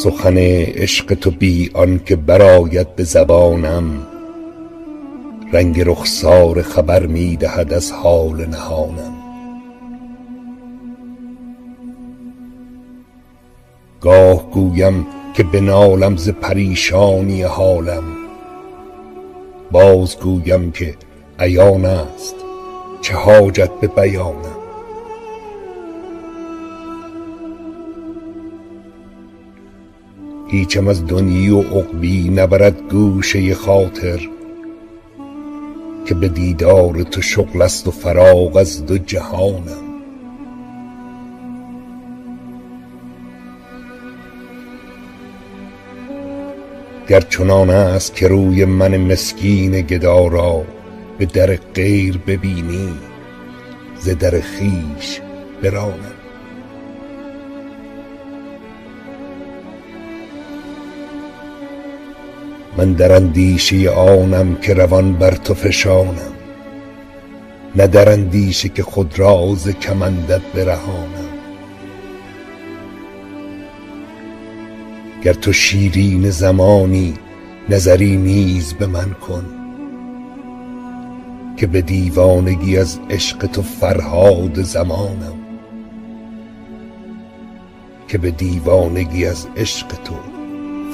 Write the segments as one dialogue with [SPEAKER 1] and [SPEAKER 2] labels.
[SPEAKER 1] سخن عشق تو بی آن که برآید به زبانم، رنگ رخسار خبر می دهد از حال نهانم. گاه گویم که بنالم ز پریشانی حالم، باز گویم که عیان است چه حاجت به بیانم. هیچم از دنیی و عقبی نبرد گوشه خاطر، که به دیدار تو شغل است و فراغ از دو جهانم. گر چنان است که روی من مسکین گدا را به در غیر ببینی، ز در خویش برانم. من در اندیشه آنم که روان بر تو فشانم، نه در اندیشه که خود را ز کمندت برهانم. گر تو شیرین زمانی نظری نیز به من کن، که به دیوانگی از عشق تو فرهاد زمانم. که به دیوانگی از عشق تو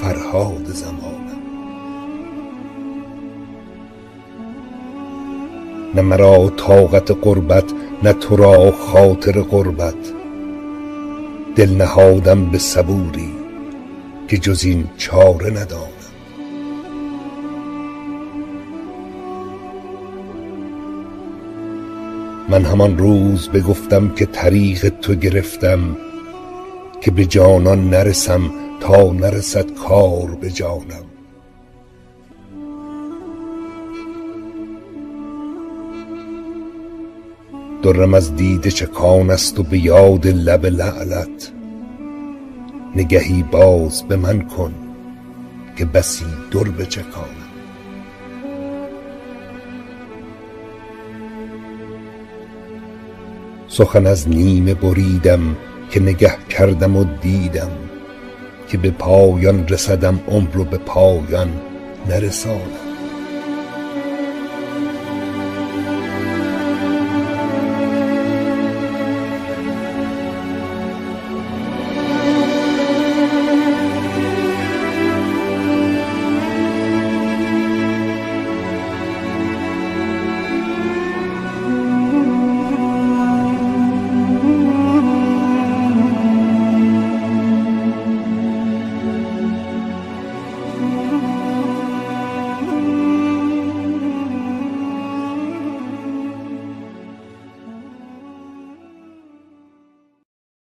[SPEAKER 1] فرهاد زمانم. نه مرا طاقت غربت، نه تو را خاطر غربت، دل نهادم به صبوری که جز این چاره ندانم. من همان روز بگفتم که طریق تو گرفتم، که به جانان نرسم تا نرسد کار به جانم. درم از دیده چکان است و به یاد لب لعلت، نگهی باز به من کن که بسی در بچکانم. سخن از نیمه بریدم که نگه کردم و دیدم، که به پایان رسدم عمر و به پایان نرسانم.